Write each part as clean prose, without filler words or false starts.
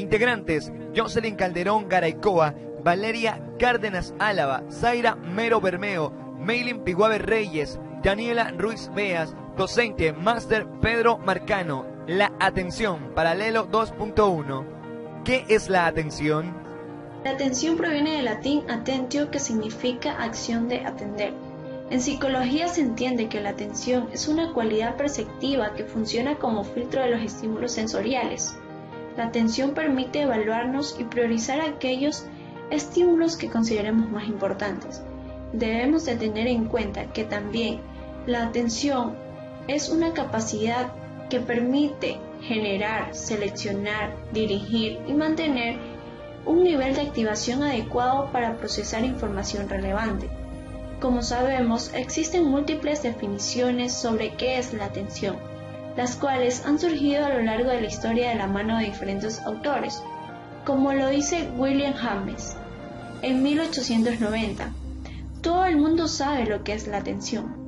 Integrantes: Jocelyn Calderón Garaycoa, Valeria Cárdenas Álava, Zaira Mero Bermeo, Meilin Piguave Reyes, Daniela Ruiz Beas. Docente: Máster Pedro Marcano. La atención, paralelo 2.1. ¿Qué es la atención? La atención proviene del latín attentio, que significa acción de atender. En psicología se entiende que la atención es una cualidad perceptiva que funciona como filtro de los estímulos sensoriales. La atención permite evaluarnos y priorizar aquellos estímulos que consideremos más importantes. Debemos de tener en cuenta que también la atención es una capacidad que permite generar, seleccionar, dirigir y mantener un nivel de activación adecuado para procesar información relevante. Como sabemos, existen múltiples definiciones sobre qué es la atención, las cuales han surgido a lo largo de la historia de la mano de diferentes autores, como lo dice William James en 1890. Todo el mundo sabe lo que es la atención.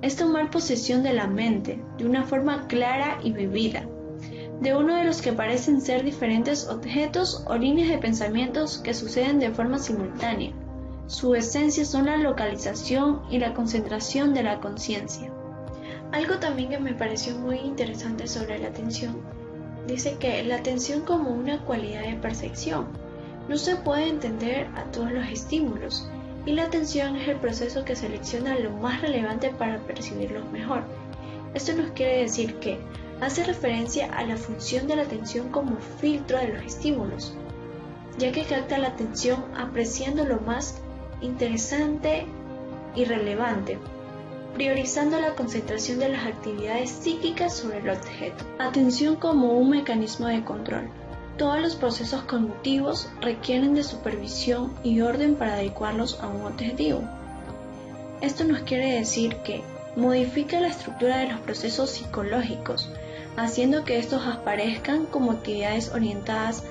Es tomar posesión de la mente de una forma clara y vivida, de uno de los que parecen ser diferentes objetos o líneas de pensamientos que suceden de forma simultánea. Su esencia son la localización y la concentración de la conciencia. Algo también que me pareció muy interesante sobre la atención, dice que la atención como una cualidad de percepción. No se puede entender a todos los estímulos, y la atención es el proceso que selecciona lo más relevante para percibirlos mejor. Esto nos quiere decir que hace referencia a la función de la atención como filtro de los estímulos, ya que capta la atención apreciando lo más interesante y relevante, priorizando la concentración de las actividades psíquicas sobre el objeto. Atención como un mecanismo de control. Todos los procesos cognitivos requieren de supervisión y orden para adecuarlos a un objetivo. Esto nos quiere decir que modifica la estructura de los procesos psicológicos, haciendo que estos aparezcan como actividades orientadas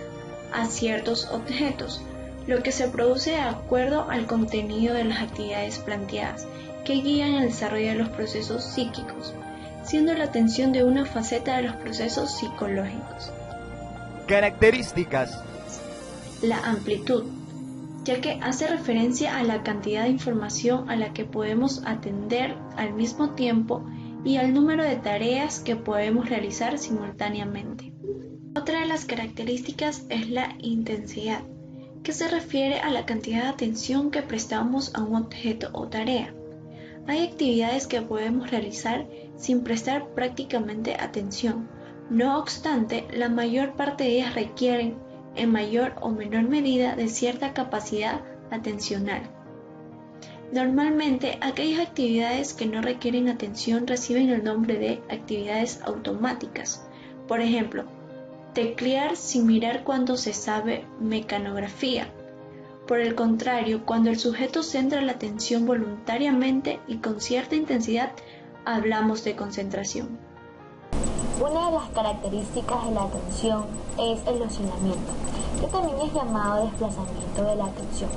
a ciertos objetos, lo que se produce de acuerdo al contenido de las actividades planteadas, que guían el desarrollo de los procesos psíquicos, siendo la atención de una faceta de los procesos psicológicos. Características. La amplitud, ya que hace referencia a la cantidad de información a la que podemos atender al mismo tiempo y al número de tareas que podemos realizar simultáneamente. Otra de las características es la intensidad, que se refiere a la cantidad de atención que prestamos a un objeto o tarea. Hay actividades que podemos realizar sin prestar prácticamente atención. No obstante, la mayor parte de ellas requieren, en mayor o menor medida, de cierta capacidad atencional. Normalmente, aquellas actividades que no requieren atención reciben el nombre de actividades automáticas. Por ejemplo, teclear sin mirar cuando se sabe mecanografía. Por el contrario, cuando el sujeto centra la atención voluntariamente y con cierta intensidad, hablamos de concentración. Una de las características de la atención es el oscilamiento, que también es llamado desplazamiento de la atención.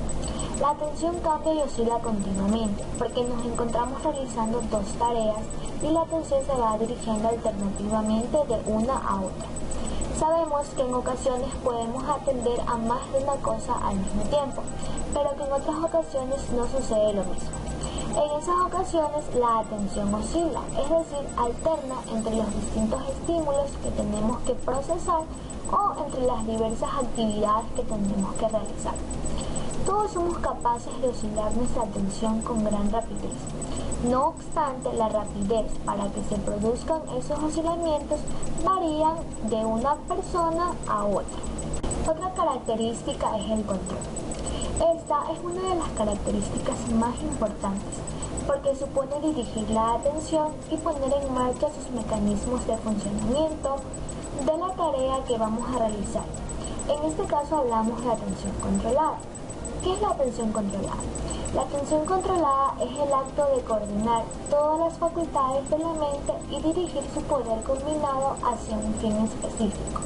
La atención cambia y oscila continuamente, porque nos encontramos realizando dos tareas y la atención se va dirigiendo alternativamente de una a otra. Sabemos que en ocasiones podemos atender a más de una cosa al mismo tiempo, pero que en otras ocasiones no sucede lo mismo. En esas ocasiones la atención oscila, es decir, alterna entre los distintos estímulos que tenemos que procesar o entre las diversas actividades que tenemos que realizar. Todos somos capaces de oscilar nuestra atención con gran rapidez. No obstante, la rapidez para que se produzcan esos oscilamientos varían de una persona a otra. Otra característica es el control. Esta es una de las características más importantes porque supone dirigir la atención y poner en marcha sus mecanismos de funcionamiento de la tarea que vamos a realizar. En este caso hablamos de atención controlada. ¿Qué es la atención controlada? La atención controlada es el acto de coordinar todas las facultades de la mente y dirigir su poder combinado hacia un fin específico.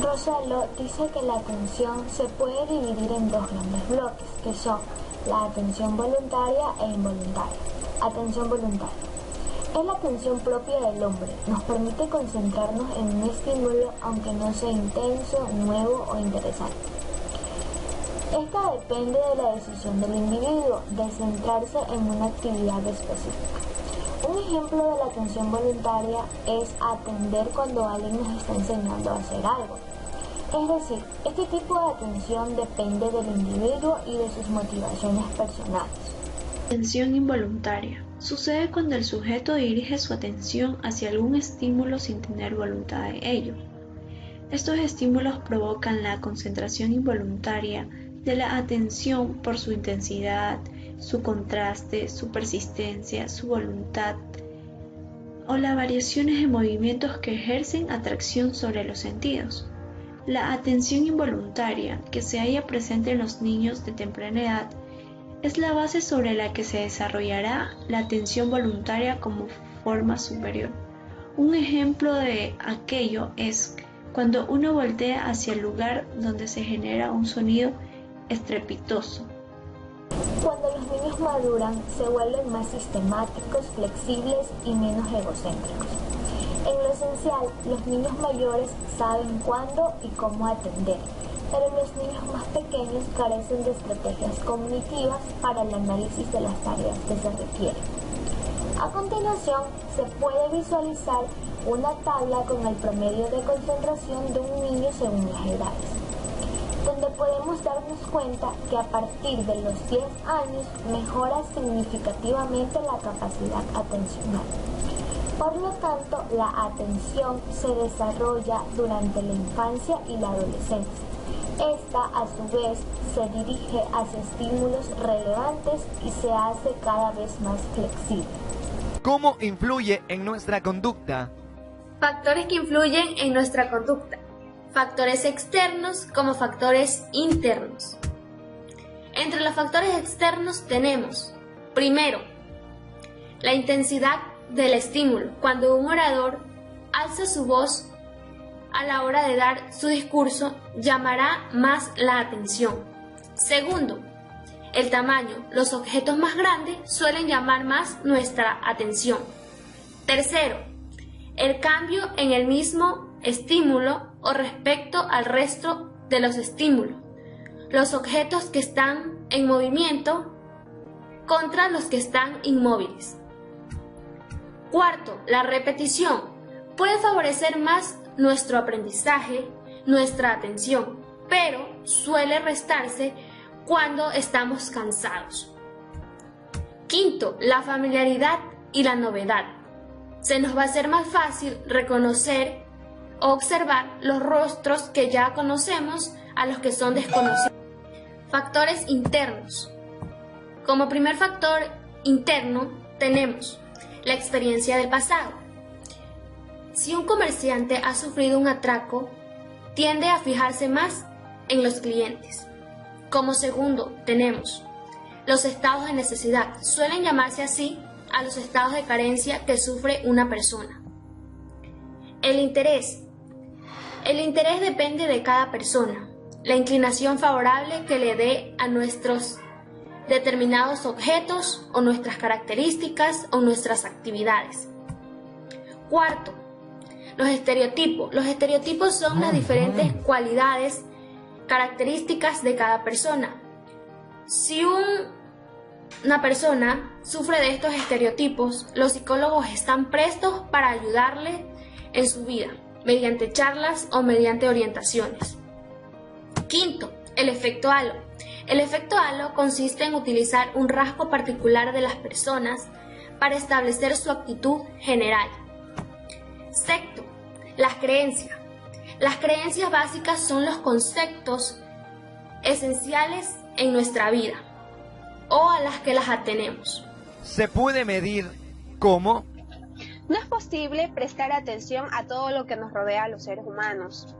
Rossello dice que la atención se puede dividir en dos grandes bloques, que son la atención voluntaria e involuntaria. Atención voluntaria. Es la atención propia del hombre, nos permite concentrarnos en un estímulo aunque no sea intenso, nuevo o interesante. Esta depende de la decisión del individuo de centrarse en una actividad específica. Un ejemplo de la atención voluntaria es atender cuando alguien nos está enseñando a hacer algo. Es decir, este tipo de atención depende del individuo y de sus motivaciones personales. Atención involuntaria. Sucede cuando el sujeto dirige su atención hacia algún estímulo sin tener voluntad de ello. Estos estímulos provocan la concentración involuntaria de la atención por su intensidad, su contraste, su persistencia, su voluntad o las variaciones de movimientos que ejercen atracción sobre los sentidos. La atención involuntaria que se halla presente en los niños de temprana edad es la base sobre la que se desarrollará la atención voluntaria como forma superior. Un ejemplo de aquello es cuando uno voltea hacia el lugar donde se genera un sonido estrepitoso. Cuando los niños maduran, se vuelven más sistemáticos, flexibles y menos egocéntricos. En lo esencial, los niños mayores saben cuándo y cómo atender, pero los niños más pequeños carecen de estrategias cognitivas para el análisis de las tareas que se requieren. A continuación, se puede visualizar una tabla con el promedio de concentración de un niño según las edades, donde podemos darnos cuenta que a partir de los 10 años mejora significativamente la capacidad atencional. Por lo tanto, la atención se desarrolla durante la infancia y la adolescencia. Esta, a su vez, se dirige hacia estímulos relevantes y se hace cada vez más flexible. ¿Cómo influye en nuestra conducta? Factores que influyen en nuestra conducta. Factores externos como factores internos. Entre los factores externos tenemos, primero, la intensidad del estímulo. Cuando un orador alza su voz a la hora de dar su discurso, llamará más la atención. Segundo, el tamaño. Los objetos más grandes suelen llamar más nuestra atención. Tercero, el cambio en el mismo estímulo o respecto al resto de los estímulos. Los objetos que están en movimiento contra los que están inmóviles. Cuarto, la repetición puede favorecer más nuestro aprendizaje, nuestra atención, pero suele restarse cuando estamos cansados. Quinto, la familiaridad y la novedad. Se nos va a hacer más fácil reconocer o observar los rostros que ya conocemos a los que son desconocidos. Factores internos. Como primer factor interno tenemos la experiencia del pasado. Si un comerciante ha sufrido un atraco, tiende a fijarse más en los clientes. Como segundo tenemos los estados de necesidad. Suelen llamarse así a los estados de carencia que sufre una persona. El interés. El interés depende de cada persona. La inclinación favorable que le dé a nuestros determinados objetos o nuestras características o nuestras actividades. Cuarto, los estereotipos. Los estereotipos son las diferentes cualidades, características de cada persona. Si una persona sufre de estos estereotipos, los psicólogos están prestos para ayudarle en su vida, mediante charlas o mediante orientaciones. Quinto, el efecto halo. El efecto halo consiste en utilizar un rasgo particular de las personas para establecer su actitud general. Sexto, las creencias. Las creencias básicas son los conceptos esenciales en nuestra vida o a las que las atenemos. ¿Se puede medir cómo? No es posible prestar atención a todo lo que nos rodea a los seres humanos.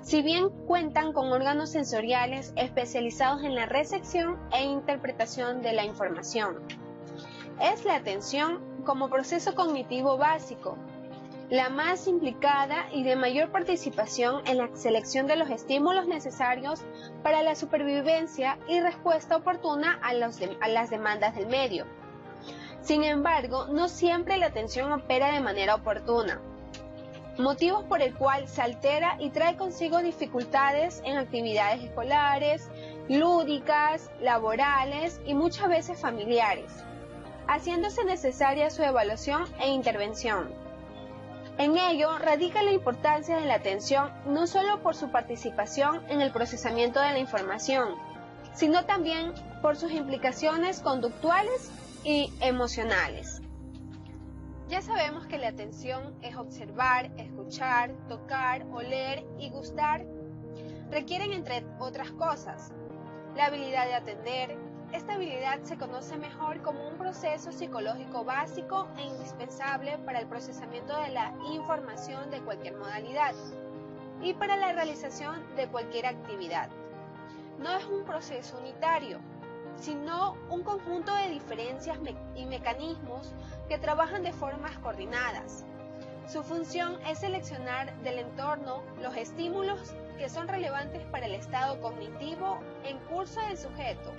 Si bien cuentan con órganos sensoriales especializados en la recepción e interpretación de la información, es la atención como proceso cognitivo básico, la más implicada y de mayor participación en la selección de los estímulos necesarios para la supervivencia y respuesta oportuna a las demandas del medio. Sin embargo, no siempre la atención opera de manera oportuna, motivos por el cual se altera y trae consigo dificultades en actividades escolares, lúdicas, laborales y muchas veces familiares, haciéndose necesaria su evaluación e intervención. En ello radica la importancia de la atención no solo por su participación en el procesamiento de la información, sino también por sus implicaciones conductuales y emocionales. Ya sabemos que la atención es observar, escuchar, tocar, oler y gustar. Requieren, entre otras cosas, la habilidad de atender. Esta habilidad se conoce mejor como un proceso psicológico básico e indispensable para el procesamiento de la información de cualquier modalidad y para la realización de cualquier actividad. No es un proceso unitario, sino un conjunto de diferencias y mecanismos que trabajan de formas coordinadas. Su función es seleccionar del entorno los estímulos que son relevantes para el estado cognitivo en curso del sujeto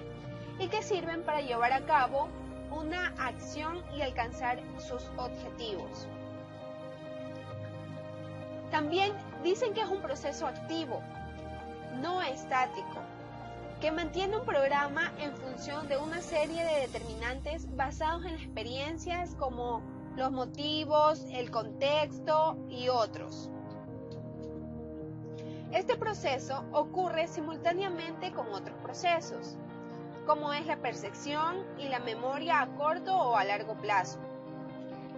y que sirven para llevar a cabo una acción y alcanzar sus objetivos. También dicen que es un proceso activo, no estático, que mantiene un programa en función de una serie de determinantes basados en experiencias como los motivos, el contexto y otros. Este proceso ocurre simultáneamente con otros procesos, como es la percepción y la memoria a corto o a largo plazo.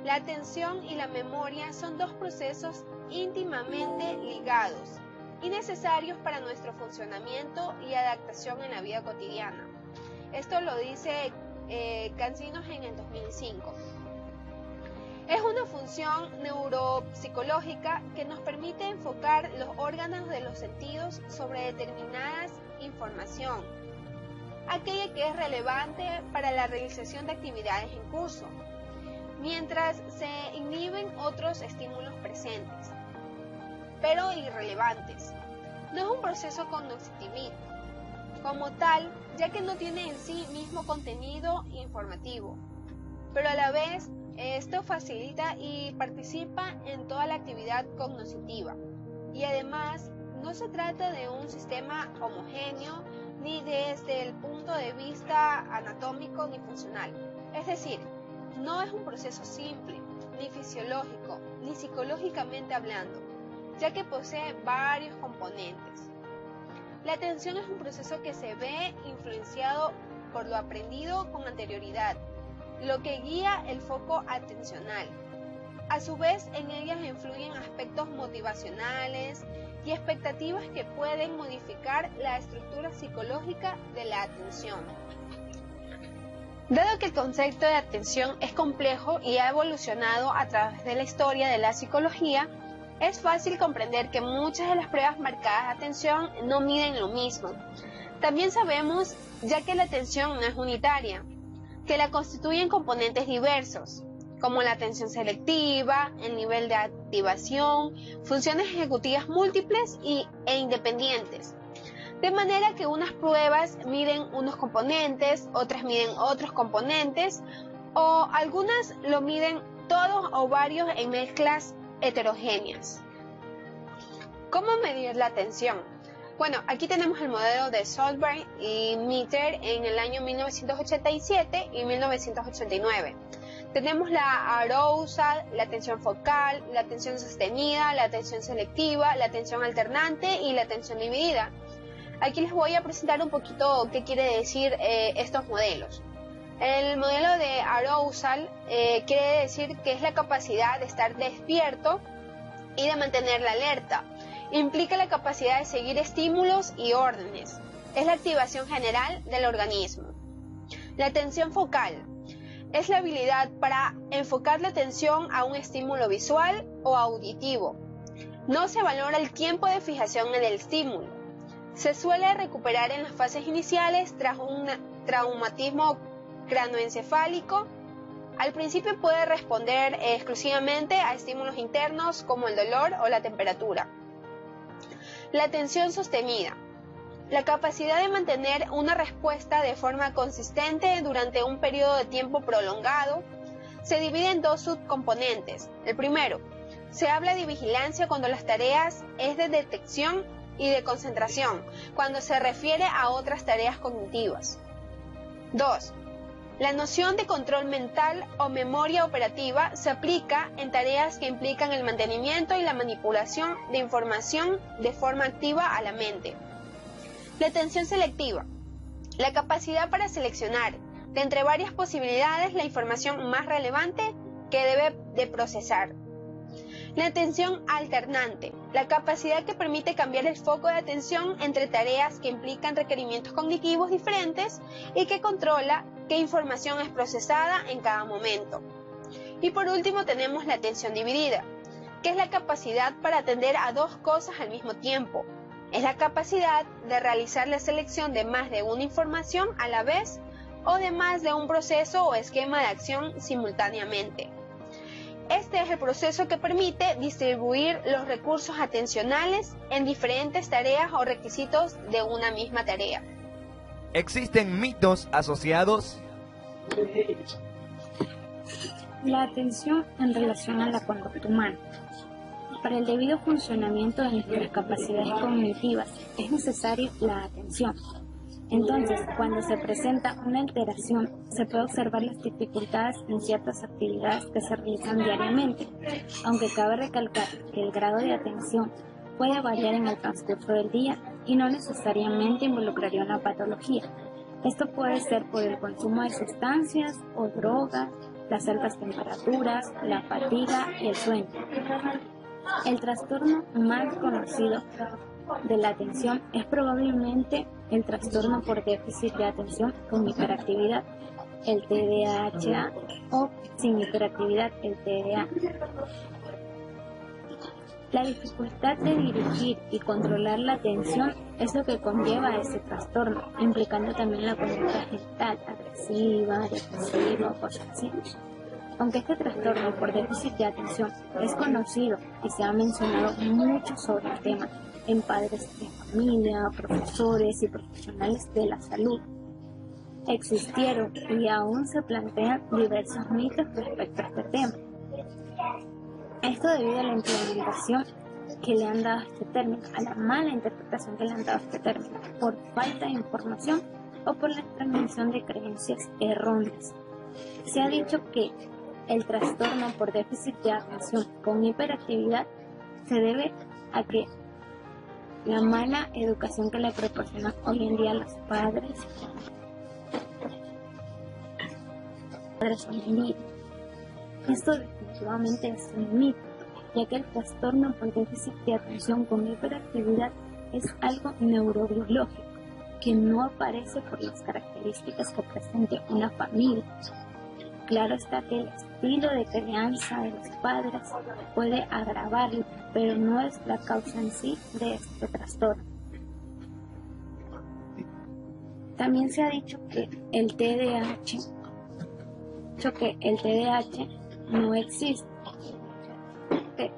La atención y la memoria son dos procesos íntimamente ligados y necesarios para nuestro funcionamiento y adaptación en la vida cotidiana. Esto lo dice Cancinos en el 2005. Es una función neuropsicológica que nos permite enfocar los órganos de los sentidos sobre determinadas información, aquella que es relevante para la realización de actividades en curso, mientras se inhiben otros estímulos presentes, pero irrelevantes. No es un proceso cognoscitivo como tal, ya que no tiene en sí mismo contenido informativo, pero a la vez esto facilita y participa en toda la actividad cognoscitiva, y además no se trata de un sistema homogéneo ni desde el punto de vista anatómico ni funcional. Es decir, no es un proceso simple, ni fisiológico, ni psicológicamente hablando, ya que posee varios componentes. La atención es un proceso que se ve influenciado por lo aprendido con anterioridad, lo que guía el foco atencional. A su vez, en ellas influyen aspectos motivacionales y expectativas que pueden modificar la estructura psicológica de la atención. Dado que el concepto de atención es complejo y ha evolucionado a través de la historia de la psicología, es fácil comprender que muchas de las pruebas marcadas de atención no miden lo mismo. También sabemos, ya que la atención no es unitaria, que la constituyen componentes diversos, como la atención selectiva, el nivel de activación, funciones ejecutivas múltiples e independientes. De manera que unas pruebas miden unos componentes, otras miden otros componentes, o algunas lo miden todos o varios en mezclas heterogéneas. ¿Cómo medir la atención? Bueno, aquí tenemos el modelo de Solberg y Mitter en el año 1987 y 1989. Tenemos la arousal, la atención focal, la atención sostenida, la atención selectiva, la atención alternante y la atención dividida. Aquí les voy a presentar un poquito qué quiere decir estos modelos. El modelo de arousal quiere decir que es la capacidad de estar despierto y de mantener la alerta. Implica la capacidad de seguir estímulos y órdenes. Es la activación general del organismo. La atención focal es la habilidad para enfocar la atención a un estímulo visual o auditivo. No se valora el tiempo de fijación en el estímulo. Se suele recuperar en las fases iniciales tras un traumatismo cranoencefálico. Al principio puede responder exclusivamente a estímulos internos como el dolor o la temperatura. La atención sostenida. La capacidad de mantener una respuesta de forma consistente durante un periodo de tiempo prolongado se divide en dos subcomponentes. El primero, se habla de vigilancia cuando las tareas es de detección, y de concentración, cuando se refiere a otras tareas cognitivas. 2. La noción de control mental o memoria operativa se aplica en tareas que implican el mantenimiento y la manipulación de información de forma activa a la mente. La atención selectiva. La capacidad para seleccionar de entre varias posibilidades la información más relevante que debe de procesar. La atención alternante, la capacidad que permite cambiar el foco de atención entre tareas que implican requerimientos cognitivos diferentes y que controla qué información es procesada en cada momento. Y por último tenemos la atención dividida, que es la capacidad para atender a dos cosas al mismo tiempo. Es la capacidad de realizar la selección de más de una información a la vez o de más de un proceso o esquema de acción simultáneamente. Este es el proceso que permite distribuir los recursos atencionales en diferentes tareas o requisitos de una misma tarea. ¿Existen mitos asociados? La atención en relación a la conducta humana. Para el debido funcionamiento de nuestras capacidades cognitivas es necesaria la atención. Entonces, cuando se presenta una alteración, se puede observar las dificultades en ciertas actividades que se realizan diariamente, aunque cabe recalcar que el grado de atención puede variar en el transcurso del día y no necesariamente involucraría una patología. Esto puede ser por el consumo de sustancias o drogas, las altas temperaturas, la fatiga y el sueño. El trastorno más conocido de la atención es probablemente el trastorno por déficit de atención con hiperactividad, el TDAH, o sin hiperactividad, el TDA. La dificultad de dirigir y controlar la atención es lo que conlleva a ese trastorno, implicando también la conducta agitada, agresiva, depresiva o cosas así. Aunque este trastorno por déficit de atención es conocido y se ha mencionado mucho sobre el tema en padres de familia, profesores y profesionales de la salud, existieron y aún se plantean diversos mitos respecto a este tema. Esto debido a la implementación que le han dado a este término, a la mala interpretación que le han dado a este término, por falta de información o por la transmisión de creencias erróneas. Se ha dicho que el trastorno por déficit de atención con hiperactividad se debe a que la mala educación que le proporcionan hoy en día los padres hoy en día. Esto definitivamente es un mito, ya que el trastorno por déficit de atención con hiperactividad es algo neurobiológico que no aparece por las características que presente una familia. Claro está que el estilo de crianza de los padres puede agravarlo, pero no es la causa en sí de este trastorno. También se ha dicho que el TDAH no existe.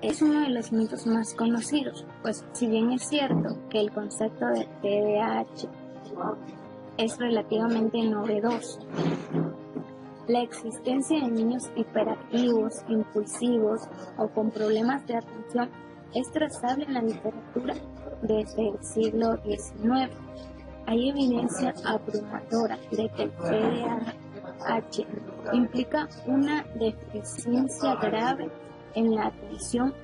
Es uno de los mitos más conocidos, pues si bien es cierto que el concepto de TDAH es relativamente novedoso, la existencia de niños hiperactivos, impulsivos o con problemas de atención es trazable en la literatura desde el siglo XIX. Hay evidencia abrumadora de que el TDAH implica una deficiencia grave en la atención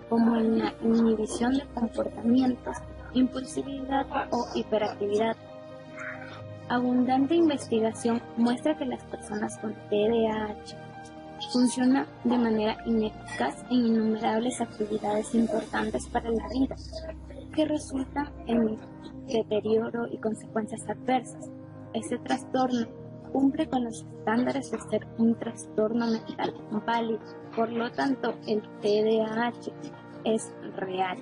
como en la inhibición de comportamientos, impulsividad o hiperactividad. Abundante investigación muestra que las personas con TDAH funcionan de manera ineficaz en innumerables actividades importantes para la vida, que resultan en deterioro y consecuencias adversas. Este trastorno cumple con los estándares de ser un trastorno mental válido, por lo tanto el TDAH es real.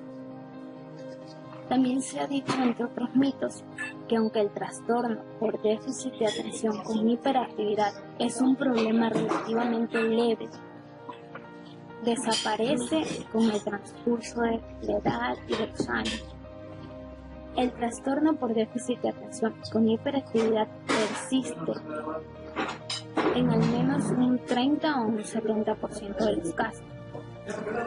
También se ha dicho, entre otros mitos, que aunque el trastorno por déficit de atención con hiperactividad es un problema relativamente leve, desaparece con el transcurso de la edad y de los años. El trastorno por déficit de atención con hiperactividad persiste en al menos un 30 o un 70% de los casos.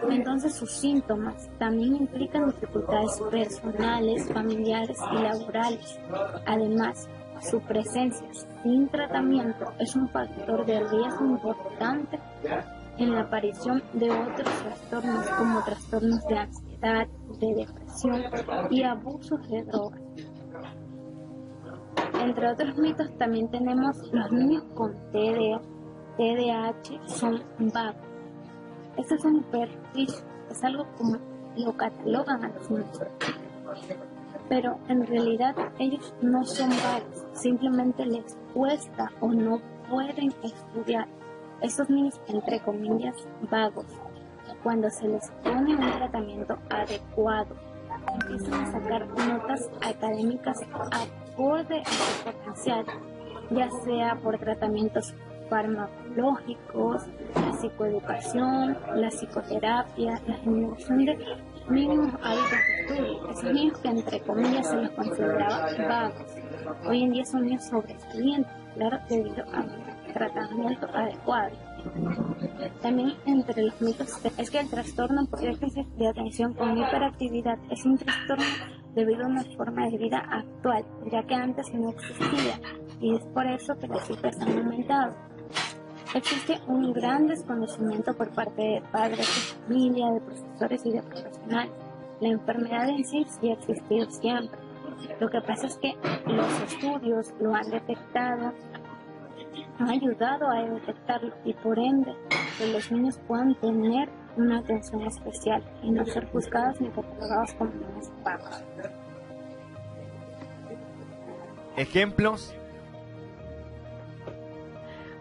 Entonces sus síntomas también implican dificultades personales, familiares y laborales. Además, su presencia sin tratamiento es un factor de riesgo importante en la aparición de otros trastornos como trastornos de ansiedad, de depresión y abusos de drogas. Entre otros mitos también tenemos los niños con TDAH son vagos. Esto es un perjuicio, es algo como lo catalogan a los niños. Pero en realidad ellos no son vagos, simplemente les cuesta o no pueden estudiar. Esos niños, entre comillas, vagos, cuando se les pone un tratamiento adecuado, empiezan a sacar notas académicas acorde a su potencial, ya sea por tratamientos farmacológicos, la psicoeducación, la psicoterapia, la generación de mínimos hábitos de estudio. Esos niños que entre comillas se los consideraba vagos, hoy en día son niños sobresalientes, claro, debido a un tratamiento adecuado. También entre los mitos es que el trastorno por déficit de atención con hiperactividad es un trastorno debido a una forma de vida actual, ya que antes no existía, y es por eso que las cifras han aumentado. Existe un gran desconocimiento por parte de padres de familia, de profesores y de profesionales. La enfermedad en sí ha existido siempre. Lo que pasa es que los estudios lo han detectado, han ayudado a detectarlo y por ende que los niños puedan tener una atención especial y no ser juzgados ni catalogados como niños vagos. Ejemplos.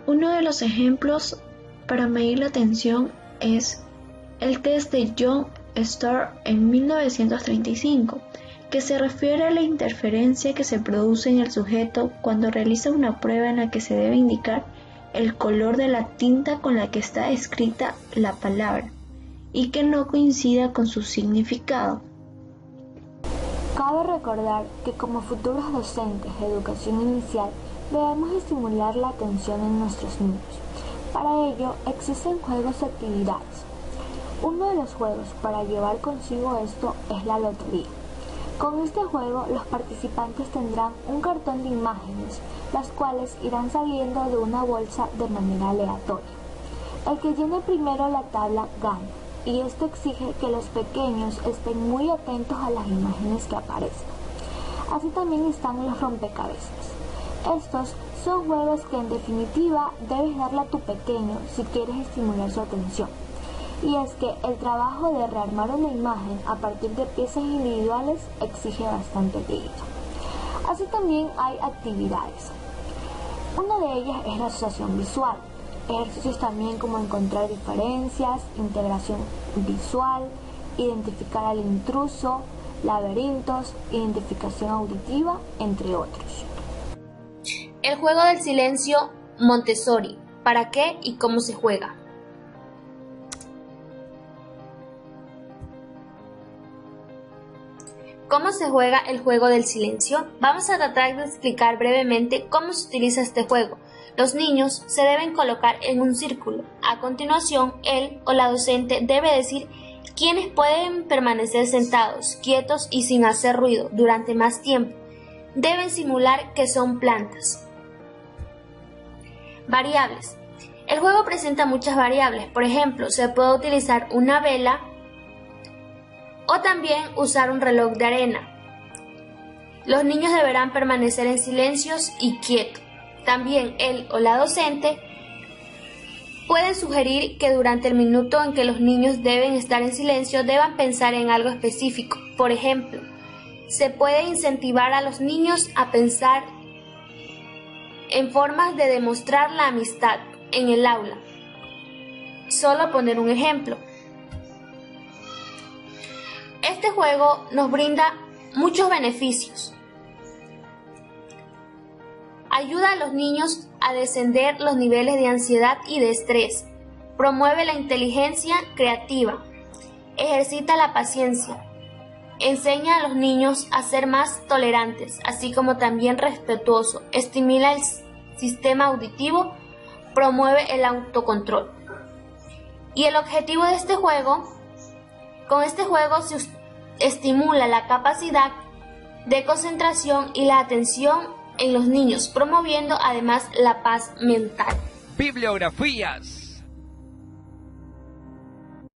Uno de los ejemplos para medir la atención es el test de John Starr en 1935, que se refiere a la interferencia que se produce en el sujeto cuando realiza una prueba en la que se debe indicar el color de la tinta con la que está escrita la palabra y que no coincida con su significado. Cabe recordar que como futuros docentes de educación inicial debemos estimular la atención en nuestros niños. Para ello existen juegos y actividades. Uno de los juegos para llevar consigo esto es la lotería. Con este juego los participantes tendrán un cartón de imágenes, las cuales irán saliendo de una bolsa de manera aleatoria. El que llene primero la tabla gana, y esto exige que los pequeños estén muy atentos a las imágenes que aparecen. Así también están los rompecabezas. Estos son juegos que en definitiva debes darle a tu pequeño si quieres estimular su atención. Y es que el trabajo de rearmar una imagen a partir de piezas individuales exige bastante tiempo. Así también hay actividades. Una de ellas es la asociación visual. Ejercicios también como encontrar diferencias, integración visual, identificar al intruso, laberintos, identificación auditiva, entre otros. El juego del silencio Montessori. ¿Para qué y cómo se juega? ¿Cómo se juega el juego del silencio? Vamos a tratar de explicar brevemente cómo se utiliza este juego. Los niños se deben colocar en un círculo. A continuación, él o la docente debe decir quiénes pueden permanecer sentados, quietos y sin hacer ruido durante más tiempo. Deben simular que son plantas. Variables. El juego presenta muchas variables. Por ejemplo, se puede utilizar una vela o también usar un reloj de arena. Los niños deberán permanecer en silencios y quietos. También él o la docente pueden sugerir que durante el minuto en que los niños deben estar en silencio deban pensar en algo específico. Por ejemplo, se puede incentivar a los niños a pensar en formas de demostrar la amistad en el aula. Solo poner un ejemplo. Este juego nos brinda muchos beneficios. Ayuda a los niños a descender los niveles de ansiedad y de estrés. Promueve la inteligencia creativa. Ejercita la paciencia. Enseña a los niños a ser más tolerantes, así como también respetuosos. Estimula el sistema auditivo. promueve el autocontrol. Y el objetivo de este juego, con este juego se estimula la capacidad de concentración y la atención en los niños, promoviendo además la paz mental. Bibliografías.